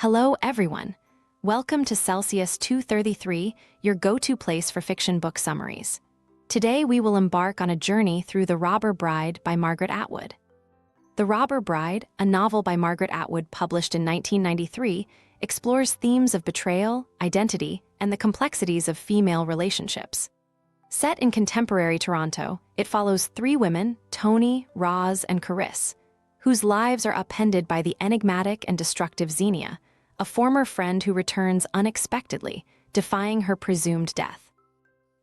Hello, everyone. Welcome to Celsius 233, your go-to place for fiction book summaries. Today, we will embark on a journey through The Robber Bride by Margaret Atwood. The Robber Bride, a novel by Margaret Atwood published in 1993, explores themes of betrayal, identity, and the complexities of female relationships. Set in contemporary Toronto, it follows three women, Tony, Roz, and Charis, whose lives are upended by the enigmatic and destructive Zenia, a former friend who returns unexpectedly, defying her presumed death.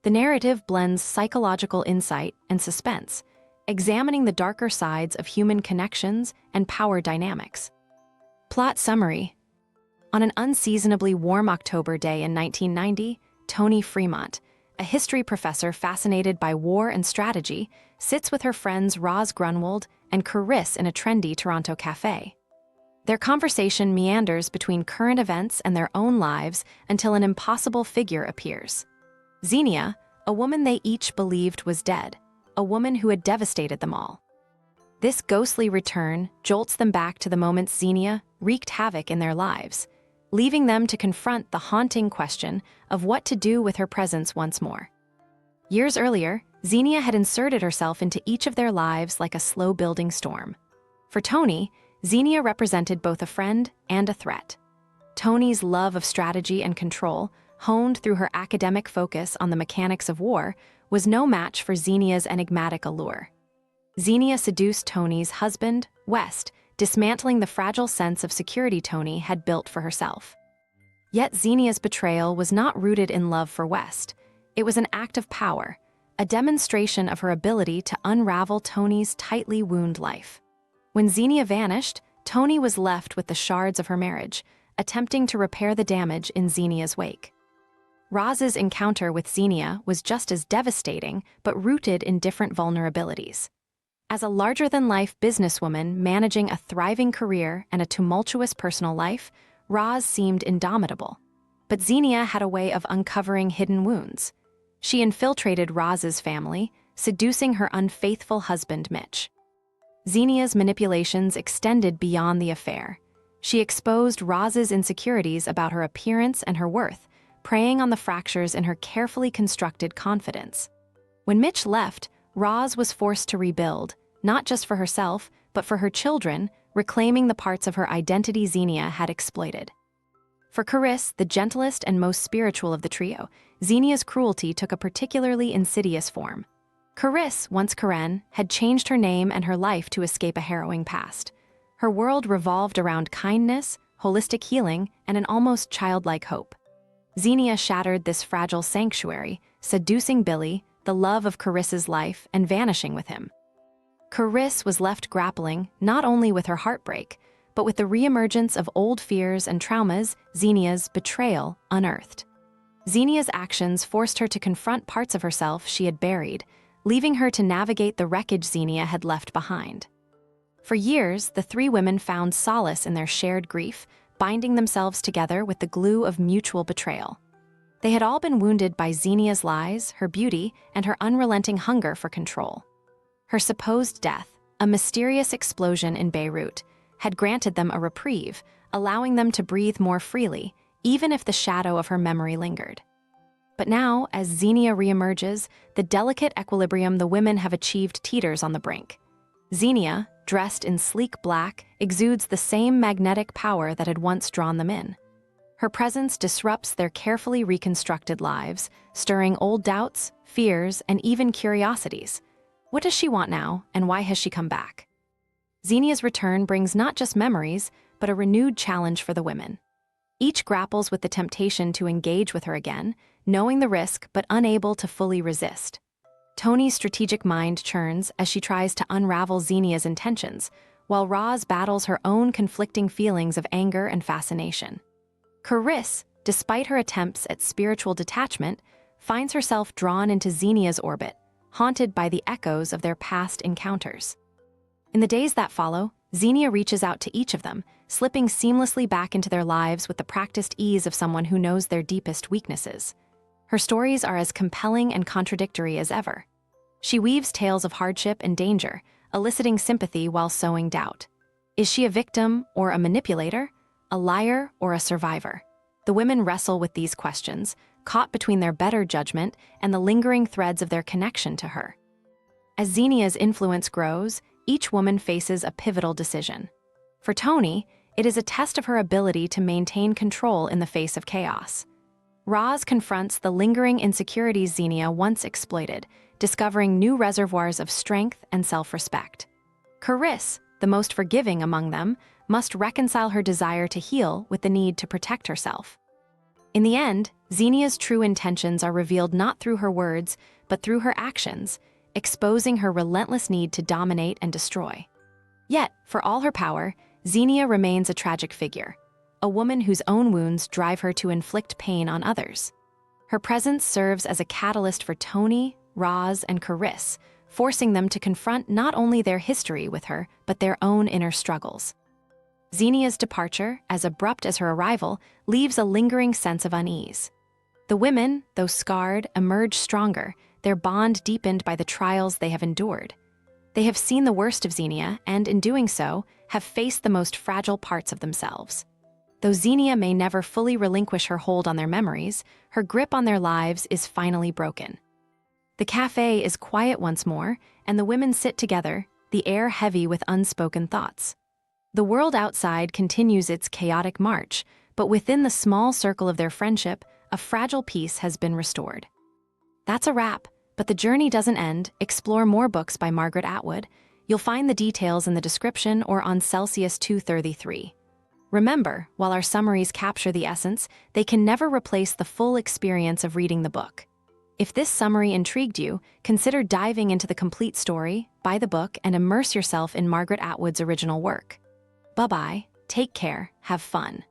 The narrative blends psychological insight and suspense, examining the darker sides of human connections and power dynamics. Plot summary. On an unseasonably warm October day in 1990, Tony Fremont, a history professor fascinated by war and strategy, sits with her friends Roz Grunwald and Charis in a trendy Toronto cafe. Their conversation meanders between current events and their own lives until an impossible figure appears. Zenia, a woman they each believed was dead, a woman who had devastated them all. This ghostly return jolts them back to the moment Zenia wreaked havoc in their lives, leaving them to confront the haunting question of what to do with her presence once more. Years earlier, Zenia had inserted herself into each of their lives like a slow-building storm. For Tony, Zenia represented both a friend and a threat. Tony's love of strategy and control, honed through her academic focus on the mechanics of war, was no match for Zenia's enigmatic allure. Zenia seduced Tony's husband, West, dismantling the fragile sense of security Tony had built for herself. Yet Zenia's betrayal was not rooted in love for West. It was an act of power, a demonstration of her ability to unravel Tony's tightly wound life. When Zenia vanished, Tony was left with the shards of her marriage, attempting to repair the damage in Zenia's wake. Roz's encounter with Zenia was just as devastating, but rooted in different vulnerabilities. As a larger-than-life businesswoman managing a thriving career and a tumultuous personal life, Roz seemed indomitable. But Zenia had a way of uncovering hidden wounds. She infiltrated Roz's family, seducing her unfaithful husband, Mitch. Zenia's manipulations extended beyond the affair. She exposed Roz's insecurities about her appearance and her worth, preying on the fractures in her carefully constructed confidence. When Mitch left, Roz was forced to rebuild, not just for herself, but for her children, reclaiming the parts of her identity Zenia had exploited. For Charis, the gentlest and most spiritual of the trio, Zenia's cruelty took a particularly insidious form. Charis, once Karen, had changed her name and her life to escape a harrowing past. Her world revolved around kindness, holistic healing, and an almost childlike hope. Zenia shattered this fragile sanctuary, seducing Billy, the love of Charis's life, and vanishing with him. Charis was left grappling not only with her heartbreak, but with the reemergence of old fears and traumas Zenia's betrayal unearthed. Zenia's actions forced her to confront parts of herself she had buried, leaving her to navigate the wreckage Zenia had left behind. For years, the three women found solace in their shared grief, binding themselves together with the glue of mutual betrayal. They had all been wounded by Zenia's lies, her beauty, and her unrelenting hunger for control. Her supposed death, a mysterious explosion in Beirut, had granted them a reprieve, allowing them to breathe more freely, even if the shadow of her memory lingered. But now, as Zenia reemerges, the delicate equilibrium the women have achieved teeters on the brink. Zenia, dressed in sleek black, exudes the same magnetic power that had once drawn them in. Her presence disrupts their carefully reconstructed lives, stirring old doubts, fears, and even curiosities. What does she want now, and why has she come back? Zenia's return brings not just memories, but a renewed challenge for the women. Each grapples with the temptation to engage with her again, knowing the risk but unable to fully resist. Tony's strategic mind churns as she tries to unravel Zenia's intentions, while Roz battles her own conflicting feelings of anger and fascination. Charis, despite her attempts at spiritual detachment, finds herself drawn into Zenia's orbit, haunted by the echoes of their past encounters. In the days that follow, Zenia reaches out to each of them, slipping seamlessly back into their lives with the practiced ease of someone who knows their deepest weaknesses. Her stories are as compelling and contradictory as ever. She weaves tales of hardship and danger, eliciting sympathy while sowing doubt. Is she a victim or a manipulator? a liar or a survivor? The women wrestle with these questions, caught between their better judgment and the lingering threads of their connection to her. As Zenia's influence grows, each woman faces a pivotal decision. For Tony, it is a test of her ability to maintain control in the face of chaos. Roz confronts the lingering insecurities Zenia once exploited, discovering new reservoirs of strength and self-respect. Charis, the most forgiving among them, must reconcile her desire to heal with the need to protect herself. In the end, Zenia's true intentions are revealed not through her words, but through her actions, exposing her relentless need to dominate and destroy. Yet, for all her power, Zenia remains a tragic figure, a woman whose own wounds drive her to inflict pain on others. Her presence serves as a catalyst for Tony, Roz, and Charis, forcing them to confront not only their history with her, but their own inner struggles. Zenia's departure, as abrupt as her arrival, leaves a lingering sense of unease. The women, though scarred, emerge stronger, their bond deepened by the trials they have endured. They have seen the worst of Zenia, and in doing so, have faced the most fragile parts of themselves. Though Zenia may never fully relinquish her hold on their memories, her grip on their lives is finally broken. The cafe is quiet once more, and the women sit together, the air heavy with unspoken thoughts. The world outside continues its chaotic march, but within the small circle of their friendship, a fragile peace has been restored. That's a wrap, but the journey doesn't end. Explore more books by Margaret Atwood. You'll find the details in the description or on Celsius 233. Remember, while our summaries capture the essence, they can never replace the full experience of reading the book. If this summary intrigued you, consider diving into the complete story, buy the book, and immerse yourself in Margaret Atwood's original work. Bye-bye, take care, have fun.